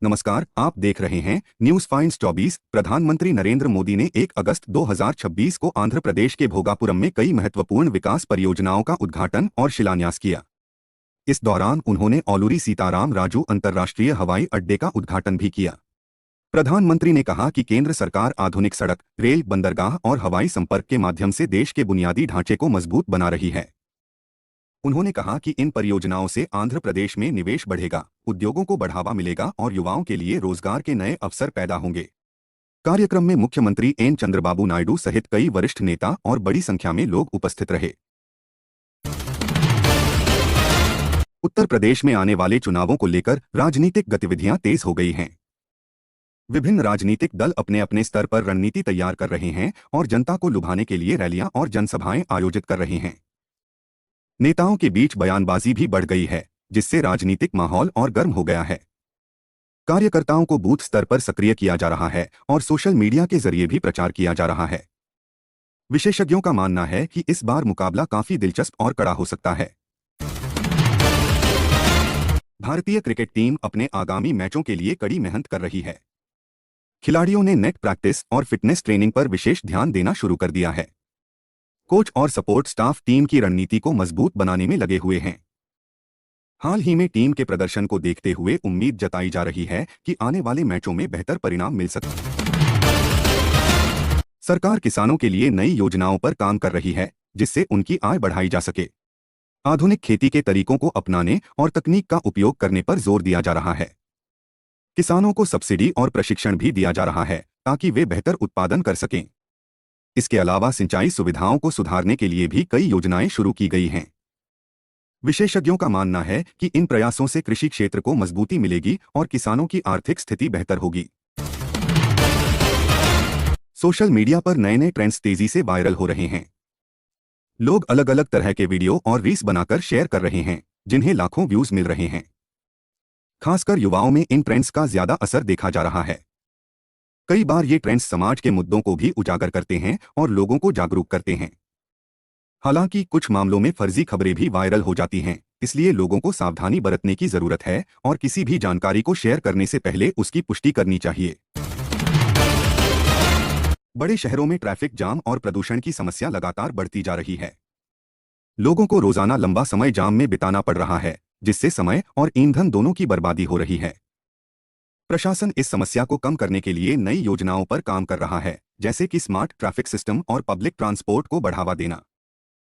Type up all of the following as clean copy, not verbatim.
नमस्कार, आप देख रहे हैं न्यूज फाइंस 24। प्रधानमंत्री नरेंद्र मोदी ने 1 अगस्त 2026 को आंध्र प्रदेश के भोगापुरम में कई महत्वपूर्ण विकास परियोजनाओं का उद्घाटन और शिलान्यास किया। इस दौरान उन्होंने औलूरी सीताराम राजू अंतर्राष्ट्रीय हवाई अड्डे का उद्घाटन भी किया। प्रधानमंत्री ने कहा कि केंद्र सरकार आधुनिक सड़क, रेल, बंदरगाह और हवाई संपर्क के माध्यम से देश के बुनियादी ढांचे को मजबूत बना रही है। उन्होंने कहा कि इन परियोजनाओं से आंध्र प्रदेश में निवेश बढ़ेगा, उद्योगों को बढ़ावा मिलेगा और युवाओं के लिए रोजगार के नए अवसर पैदा होंगे। कार्यक्रम में मुख्यमंत्री एन चंद्रबाबू नायडू सहित कई वरिष्ठ नेता और बड़ी संख्या में लोग उपस्थित रहे। उत्तर प्रदेश में आने वाले चुनावों को लेकर राजनीतिक गतिविधियां तेज हो गई हैं। विभिन्न राजनीतिक दल अपने अपने स्तर पर रणनीति तैयार कर रहे हैं और जनता को लुभाने के लिए रैलियां और जनसभाएं आयोजित कर रहे हैं। नेताओं के बीच बयानबाजी भी बढ़ गई है, जिससे राजनीतिक माहौल और गर्म हो गया है। कार्यकर्ताओं को बूथ स्तर पर सक्रिय किया जा रहा है और सोशल मीडिया के जरिए भी प्रचार किया जा रहा है। विशेषज्ञों का मानना है कि इस बार मुकाबला काफी दिलचस्प और कड़ा हो सकता है। भारतीय क्रिकेट टीम अपने आगामी मैचों के लिए कड़ी मेहनत कर रही है। खिलाड़ियों ने नेट प्रैक्टिस और फिटनेस ट्रेनिंग पर विशेष ध्यान देना शुरू कर दिया है। कोच और सपोर्ट स्टाफ टीम की रणनीति को मजबूत बनाने में लगे हुए हैं। हाल ही में टीम के प्रदर्शन को देखते हुए उम्मीद जताई जा रही है कि आने वाले मैचों में बेहतर परिणाम मिल सकते हैं। सरकार किसानों के लिए नई योजनाओं पर काम कर रही है, जिससे उनकी आय बढ़ाई जा सके। आधुनिक खेती के तरीकों को अपनाने और तकनीक का उपयोग करने पर जोर दिया जा रहा है। किसानों को सब्सिडी और प्रशिक्षण भी दिया जा रहा है ताकि वे बेहतर उत्पादन कर सकें। इसके अलावा सिंचाई सुविधाओं को सुधारने के लिए भी कई योजनाएं शुरू की गई हैं। विशेषज्ञों का मानना है कि इन प्रयासों से कृषि क्षेत्र को मजबूती मिलेगी और किसानों की आर्थिक स्थिति बेहतर होगी। सोशल मीडिया पर नए नए ट्रेंड्स तेजी से वायरल हो रहे हैं। लोग अलग अलग तरह के वीडियो और रील्स बनाकर शेयर कर रहे हैं, जिन्हें लाखों व्यूज मिल रहे हैं। खासकर युवाओं में इन ट्रेंड्स का ज्यादा असर देखा जा रहा है। कई बार ये ट्रेंड्स समाज के मुद्दों को भी उजागर करते हैं और लोगों को जागरूक करते हैं। हालांकि कुछ मामलों में फर्जी खबरें भी वायरल हो जाती हैं, इसलिए लोगों को सावधानी बरतने की जरूरत है और किसी भी जानकारी को शेयर करने से पहले उसकी पुष्टि करनी चाहिए। बड़े शहरों में ट्रैफिक जाम और प्रदूषण की समस्या लगातार बढ़ती जा रही है। लोगों को रोजाना लंबा समय जाम में बिताना पड़ रहा है, जिससे समय और ईंधन दोनों की बर्बादी हो रही है। प्रशासन इस समस्या को कम करने के लिए नई योजनाओं पर काम कर रहा है, जैसे कि स्मार्ट ट्रैफिक सिस्टम और पब्लिक ट्रांसपोर्ट को बढ़ावा देना।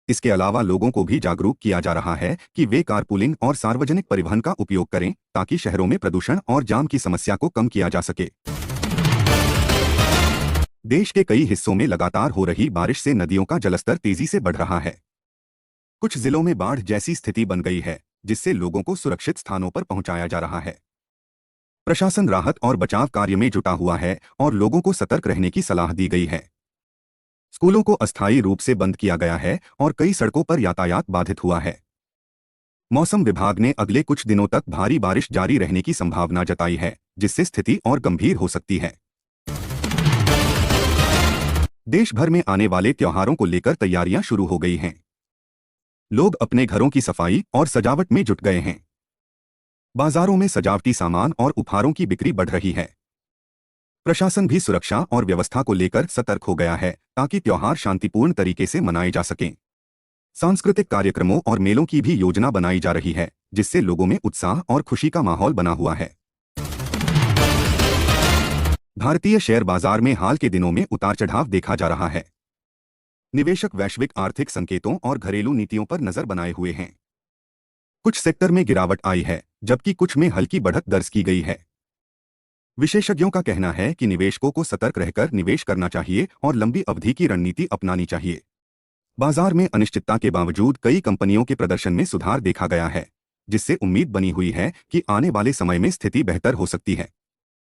इसके अलावा लोगों को भी जागरूक किया जा रहा है कि वे कारपूलिंग और सार्वजनिक परिवहन का उपयोग करें, ताकि शहरों में प्रदूषण और जाम की समस्या को कम किया जा सके। देश के कई हिस्सों में लगातार हो रही बारिश से नदियों का जलस्तर तेजी से बढ़ रहा है। कुछ जिलों में बाढ़ जैसी स्थिति बन गई है, जिससे लोगों को सुरक्षित स्थानों पर पहुंचाया जा रहा है। प्रशासन राहत और बचाव कार्य में जुटा हुआ है और लोगों को सतर्क रहने की सलाह दी गई है। स्कूलों को अस्थायी रूप से बंद किया गया है और कई सड़कों पर यातायात बाधित हुआ है। मौसम विभाग ने अगले कुछ दिनों तक भारी बारिश जारी रहने की संभावना जताई है, जिससे स्थिति और गंभीर हो सकती है। देश भर में आने वाले त्योहारों को लेकर तैयारियां शुरू हो गई हैं। लोग अपने घरों की सफाई और सजावट में जुट गए हैं। बाजारों में सजावटी सामान और उपहारों की बिक्री बढ़ रही है। प्रशासन भी सुरक्षा और व्यवस्था को लेकर सतर्क हो गया है, ताकि त्योहार शांतिपूर्ण तरीके से मनाए जा सकें। सांस्कृतिक कार्यक्रमों और मेलों की भी योजना बनाई जा रही है, जिससे लोगों में उत्साह और खुशी का माहौल बना हुआ है। भारतीय शेयर बाजार में हाल के दिनों में उतार चढ़ाव देखा जा रहा है। निवेशक वैश्विक आर्थिक संकेतों और घरेलू नीतियों पर नजर बनाए हुए हैं। कुछ सेक्टर में गिरावट आई है, जबकि कुछ में हल्की बढ़त दर्ज की गई है। विशेषज्ञों का कहना है कि निवेशकों को सतर्क रहकर निवेश करना चाहिए और लंबी अवधि की रणनीति अपनानी चाहिए। बाजार में अनिश्चितता के बावजूद कई कंपनियों के प्रदर्शन में सुधार देखा गया है, जिससे उम्मीद बनी हुई है कि आने वाले समय में स्थिति बेहतर हो सकती है।